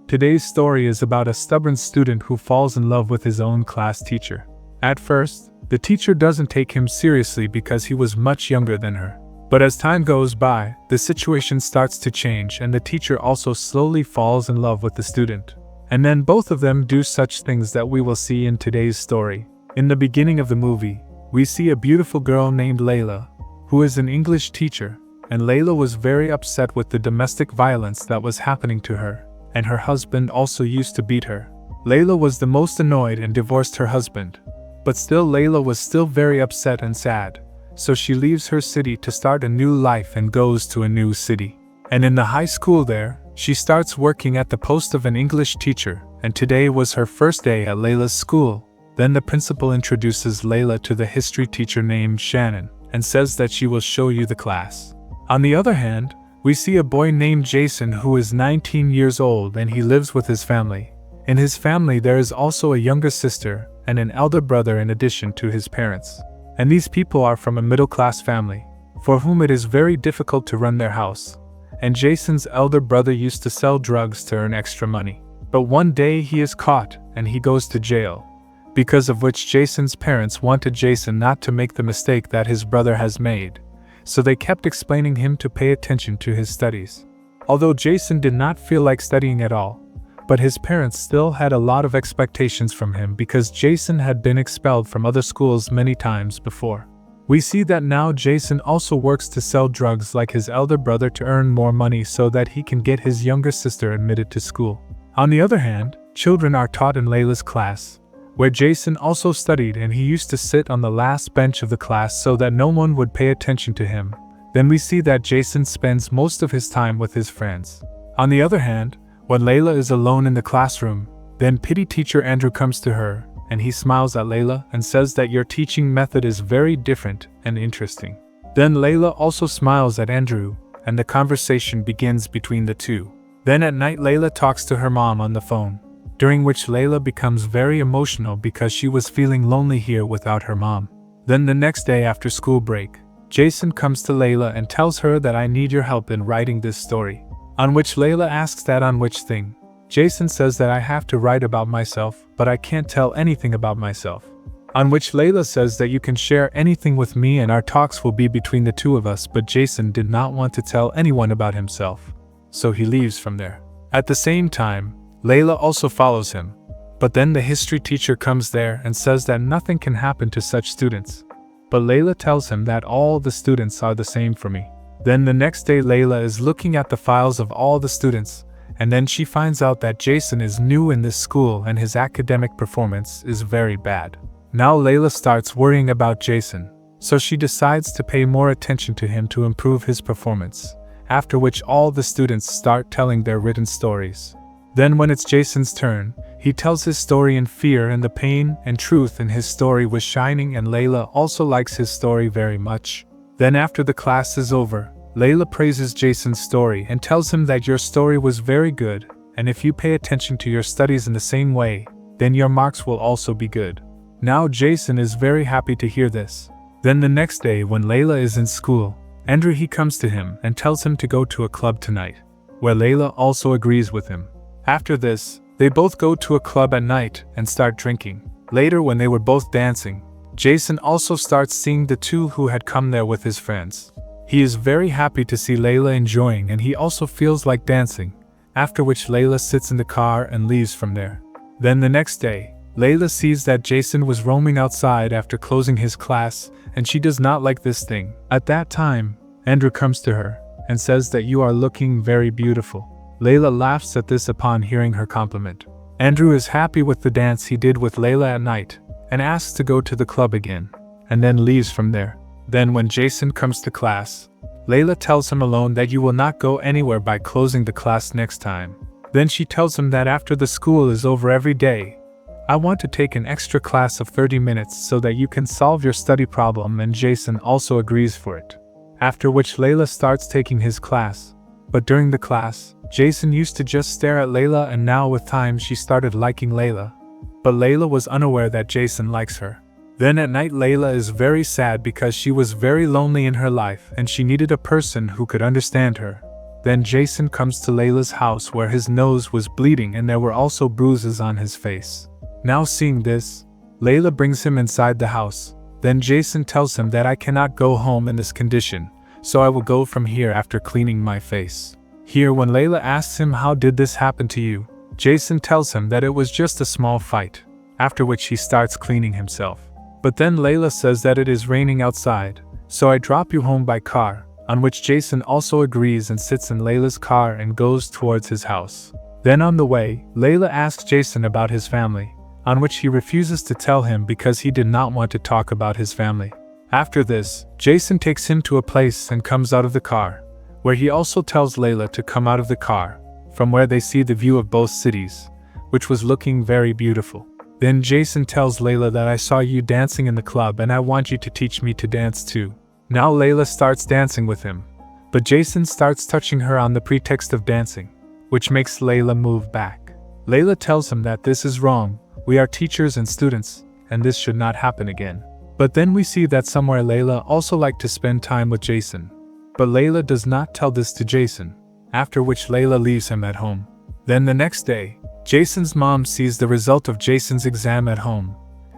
Today's story is about a stubborn student who falls in love with his own class teacher. At first, the teacher doesn't take him seriously because he was much younger than her. But as time goes by, the situation starts to change and the teacher also slowly falls in love with the student. And then both of them do such things that we will see in today's story. In the beginning of the movie, we see a beautiful girl named Layla, who is an English teacher, and Layla was very upset with the domestic violence that was happening to her, and her husband also used to beat her. Layla was the most annoyed and divorced her husband. But still Layla was still very upset and sad, so she leaves her city to start a new life and goes to a new city. And in the high school there, she starts working at the post of an English teacher, and today was her first day at Layla's school. Then the principal introduces Layla to the history teacher named Shannon, and says that she will show you the class. On the other hand, we see a boy named Jason who is 19 years old and he lives with his family. In his family there is also a younger sister and an elder brother in addition to his parents. And these people are from a middle-class family, for whom it is very difficult to run their house. And Jason's elder brother used to sell drugs to earn extra money. But one day he is caught and he goes to jail, because of which Jason's parents wanted Jason not to make the mistake that his brother has made. So they kept explaining him to pay attention to his studies. Although Jason did not feel like studying at all, but his parents still had a lot of expectations from him because Jason had been expelled from other schools many times before. We see that now Jason also works to sell drugs like his elder brother to earn more money so that he can get his younger sister admitted to school. On the other hand, children are taught in Layla's class, where Jason also studied, and he used to sit on the last bench of the class so that no one would pay attention to him. Then we see that Jason spends most of his time with his friends. On the other hand, when Layla is alone in the classroom, then pity teacher Andrew comes to her, and he smiles at Layla and says that your teaching method is very different and interesting. Then Layla also smiles at Andrew, and the conversation begins between the two. Then at night Layla talks to her mom on the phone, during which Layla becomes very emotional because she was feeling lonely here without her mom. Then the next day after school break, Jason comes to Layla and tells her that I need your help in writing this story. On which Layla asks that on which thing. Jason says that I have to write about myself, but I can't tell anything about myself. On which Layla says that you can share anything with me and our talks will be between the two of us, but Jason did not want to tell anyone about himself. So he leaves from there. At the same time, Layla also follows him. But then the history teacher comes there and says that nothing can happen to such students. But Layla tells him that all the students are the same for me. Then the next day Layla is looking at the files of all the students, and then she finds out that Jason is new in this school and his academic performance is very bad. Now Layla starts worrying about Jason, so she decides to pay more attention to him to improve his performance, after which all the students start telling their written stories. Then when it's Jason's turn, he tells his story in fear, and the pain and truth in his story was shining, and Layla also likes his story very much. Then after the class is over, Layla praises Jason's story and tells him that your story was very good, and if you pay attention to your studies in the same way, then your marks will also be good. Now Jason is very happy to hear this. Then the next day when Layla is in school, Andrew he comes to him and tells him to go to a club tonight, where Layla also agrees with him. After this, they both go to a club at night and start drinking. Later when they were both dancing, Jason also starts seeing the two who had come there with his friends. He is very happy to see Layla enjoying and he also feels like dancing, after which Layla sits in the car and leaves from there. Then the next day, Layla sees that Jason was roaming outside after closing his class and she does not like this thing. At that time, Andrew comes to her and says that you are looking very beautiful. Layla laughs at this upon hearing her compliment. Andrew is happy with the dance he did with Layla at night and asks to go to the club again, and then leaves from there. Then when Jason comes to class, Layla tells him alone that you will not go anywhere by closing the class next time. Then she tells him that after the school is over every day, I want to take an extra class of 30 minutes so that you can solve your study problem, and Jason also agrees for it. After which Layla starts taking his class. But during the class, Jason used to just stare at Layla, and now with time she started liking Layla. But Layla was unaware that Jason likes her. Then at night Layla is very sad because she was very lonely in her life and she needed a person who could understand her. Then Jason comes to Layla's house where his nose was bleeding and there were also bruises on his face. Now seeing this, Layla brings him inside the house. Then Jason tells him that I cannot go home in this condition, so I will go from here after cleaning my face. Here when Layla asks him how did this happen to you, Jason tells him that it was just a small fight, after which he starts cleaning himself. But then Layla says that it is raining outside, so I drop you home by car, on which Jason also agrees and sits in Layla's car and goes towards his house. Then on the way, Layla asks Jason about his family, on which he refuses to tell him because he did not want to talk about his family. After this, Jason takes him to a place and comes out of the car, where he also tells Layla to come out of the car, from where they see the view of both cities, which was looking very beautiful. Then Jason tells Layla that I saw you dancing in the club and I want you to teach me to dance too. Now Layla starts dancing with him, but Jason starts touching her on the pretext of dancing, which makes Layla move back. Layla tells him that this is wrong, we are teachers and students, and this should not happen again. But then we see that somewhere Layla also liked to spend time with Jason. But Layla does not tell this to Jason, after which Layla leaves him at home. Then the next day, Jason's mom sees the result of Jason's exam at home,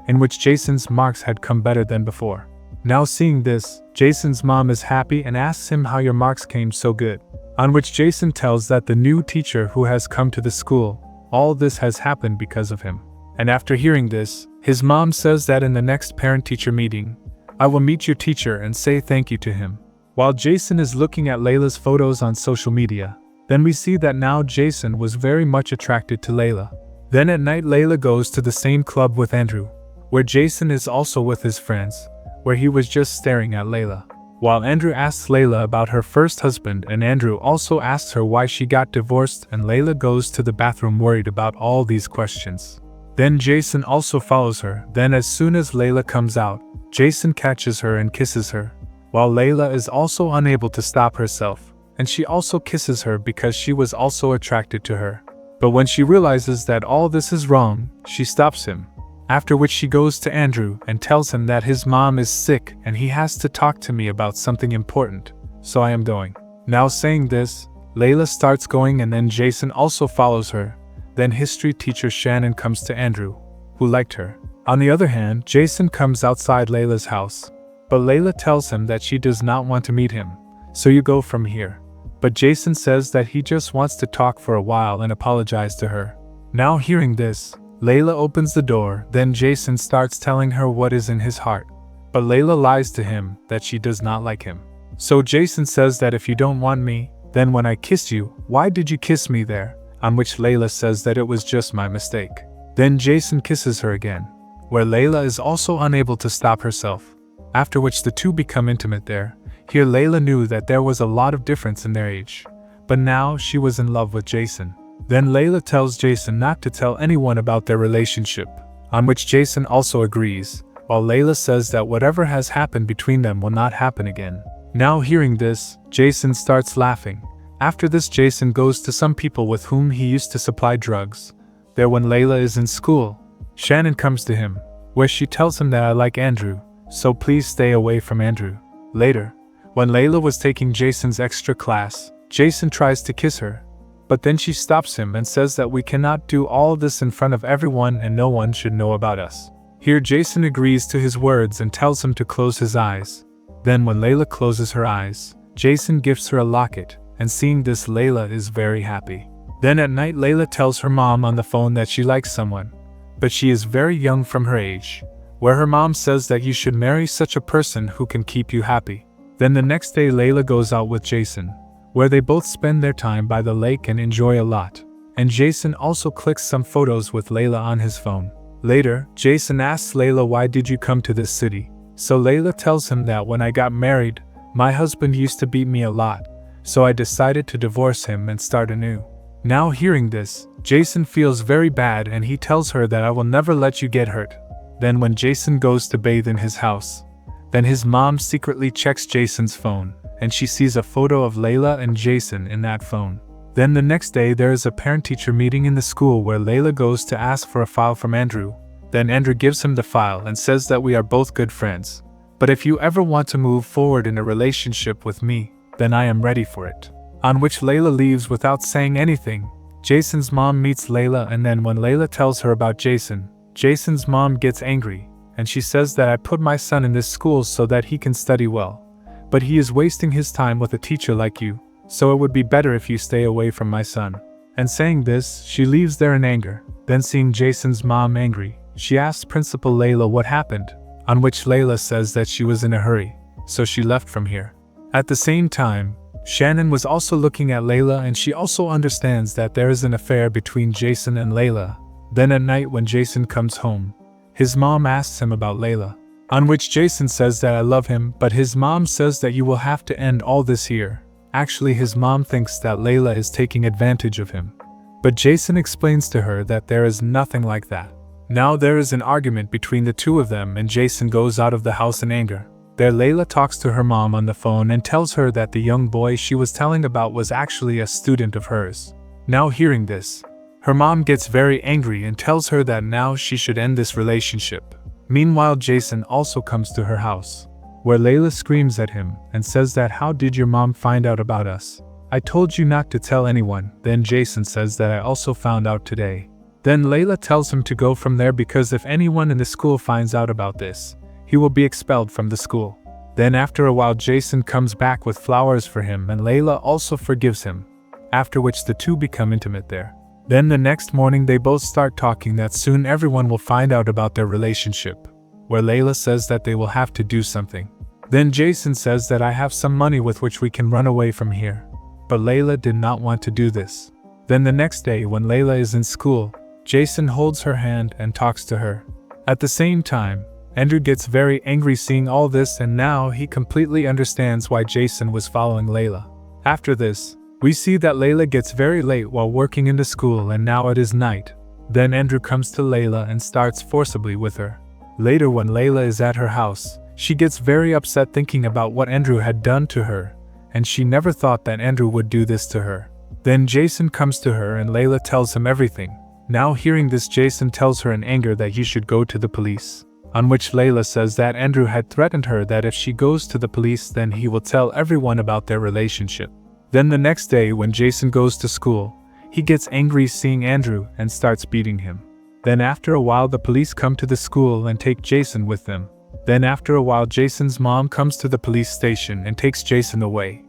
in which Jason's marks had come better than before. Now seeing this, Jason's mom is happy and asks him how your marks came so good, on which Jason tells that the new teacher who has come to the school, all this has happened because of him. And after hearing this, his mom says that in the next parent-teacher meeting, I will meet your teacher and say thank you to him. While Jason is looking at Layla's photos on social media, then we see that now Jason was very much attracted to Layla. Then at night Layla goes to the same club with Andrew, where Jason is also with his friends, where he was just staring at Layla. While Andrew asks Layla about her first husband and Andrew also asks her why she got divorced, and Layla goes to the bathroom worried about all these questions. Then Jason also follows her. Then as soon as Layla comes out, Jason catches her and kisses her, while Layla is also unable to stop herself, and she also kisses her because she was also attracted to her. But when she realizes that all this is wrong, she stops him, after which she goes to Andrew and tells him that his mom is sick and he has to talk to me about something important, so I am going. Now saying this, Layla starts going and then Jason also follows her. Then history teacher Shannon comes to Andrew, who liked her. On the other hand, Jason comes outside Layla's house, but Layla tells him that she does not want to meet him, so you go from here. But Jason says that he just wants to talk for a while and apologize to her. Now hearing this, Layla opens the door, then Jason starts telling her what is in his heart. But Layla lies to him that she does not like him. So Jason says that if you don't want me, then when I kissed you, why did you kiss me there? On which Layla says that it was just my mistake. Then Jason kisses her again, where Layla is also unable to stop herself, after which the two become intimate there. Here Layla knew that there was a lot of difference in their age, but now she was in love with Jason. Then Layla tells Jason not to tell anyone about their relationship, on which Jason also agrees, while Layla says that whatever has happened between them will not happen again. Now hearing this, Jason starts laughing. After this Jason goes to some people with whom he used to supply drugs. There when Layla is in school, Shannon comes to him, where she tells him that I like Andrew, so please stay away from Andrew. Later, when Layla was taking Jason's extra class, Jason tries to kiss her, but then she stops him and says that we cannot do all this in front of everyone and no one should know about us. Here Jason agrees to his words and tells him to close his eyes. Then when Layla closes her eyes, Jason gives her a locket, and seeing this Layla is very happy. Then at night Layla tells her mom on the phone that she likes someone, but she is very young from her age, where her mom says that you should marry such a person who can keep you happy. Then the next day Layla goes out with Jason, where they both spend their time by the lake and enjoy a lot, and Jason also clicks some photos with Layla on his phone. Later, Jason asks Layla why did you come to this city, so Layla tells him that when I got married, my husband used to beat me a lot, so I decided to divorce him and start anew. Now hearing this, Jason feels very bad and he tells her that I will never let you get hurt. Then when Jason goes to bathe in his house, then his mom secretly checks Jason's phone, and she sees a photo of Layla and Jason in that phone. Then the next day there is a parent-teacher meeting in the school where Layla goes to ask for a file from Andrew. Then Andrew gives him the file and says that we are both good friends, but if you ever want to move forward in a relationship with me, then I am ready for it. on which Layla leaves without saying anything. Jason's mom meets Layla, and then when Layla tells her about Jason, Jason's mom gets angry, and she says that I put my son in this school so that he can study well. But he is wasting his time with a teacher like you, so it would be better if you stay away from my son. And saying this, she leaves there in anger. Then seeing Jason's mom angry, she asks Principal Layla what happened, on which Layla says that she was in a hurry, so she left from here. At the same time, Shannon was also looking at Layla, and she also understands that there is an affair between Jason and Layla. Then at night when Jason comes home, his mom asks him about Layla, on which Jason says that I love him, but his mom says that you will have to end all this here. Actually, his mom thinks that Layla is taking advantage of him. But Jason explains to her that there is nothing like that. Now there is an argument between the two of them, and Jason goes out of the house in anger. There Layla talks to her mom on the phone and tells her that the young boy she was telling about was actually a student of hers. Now hearing this, her mom gets very angry and tells her that now she should end this relationship. Meanwhile, Jason also comes to her house, where Layla screams at him and says that how did your mom find out about us? I told you not to tell anyone. Then Jason says that I also found out today. Then Layla tells him to go from there because if anyone in the school finds out about this, he will be expelled from the school. Then after a while Jason comes back with flowers for him, and Layla also forgives him, after which the two become intimate there. Then the next morning they both start talking that soon everyone will find out about their relationship, where Layla says that they will have to do something. Then Jason says that I have some money with which we can run away from here. But Layla did not want to do this. Then the next day when Layla is in school, Jason holds her hand and talks to her. At the same time, Andrew gets very angry seeing all this, and now he completely understands why Jason was following Layla. After this, we see that Layla gets very late while working in the school, and now it is night. Then Andrew comes to Layla and starts forcibly with her. Later when Layla is at her house, she gets very upset thinking about what Andrew had done to her, and she never thought that Andrew would do this to her. Then Jason comes to her and Layla tells him everything. Now hearing this, Jason tells her in anger that he should go to the police, on which Layla says that Andrew had threatened her that if she goes to the police then he will tell everyone about their relationship. Then the next day when Jason goes to school, he gets angry seeing Andrew and starts beating him. Then after a while the police come to the school and take Jason with them. Then after a while Jason's mom comes to the police station and takes Jason away.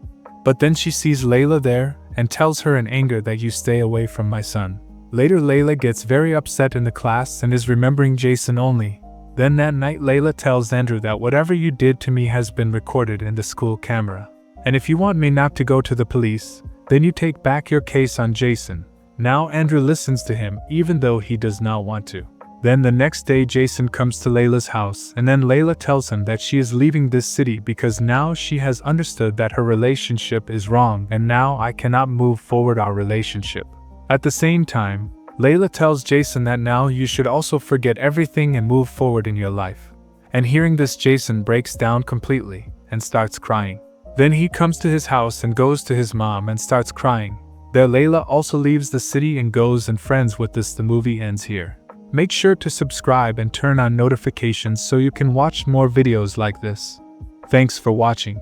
But then she sees Layla there and tells her in anger that you stay away from my son. Later Layla gets very upset in the class and is remembering Jason only. Then that night Layla tells Andrew that whatever you did to me has been recorded in the school camera. And if you want me not to go to the police, then you take back your case on Jason. Now Andrew listens to him even though he does not want to. Then the next day Jason comes to Layla's house, and then Layla tells him that she is leaving this city because now she has understood that her relationship is wrong and now I cannot move forward our relationship. At the same time, Layla tells Jason that now you should also forget everything and move forward in your life. And hearing this, Jason breaks down completely and starts crying. Then he comes to his house and goes to his mom and starts crying. There Layla also leaves the city and goes, and friends, with this the movie ends here. Make sure to subscribe and turn on notifications so you can watch more videos like this. Thanks for watching.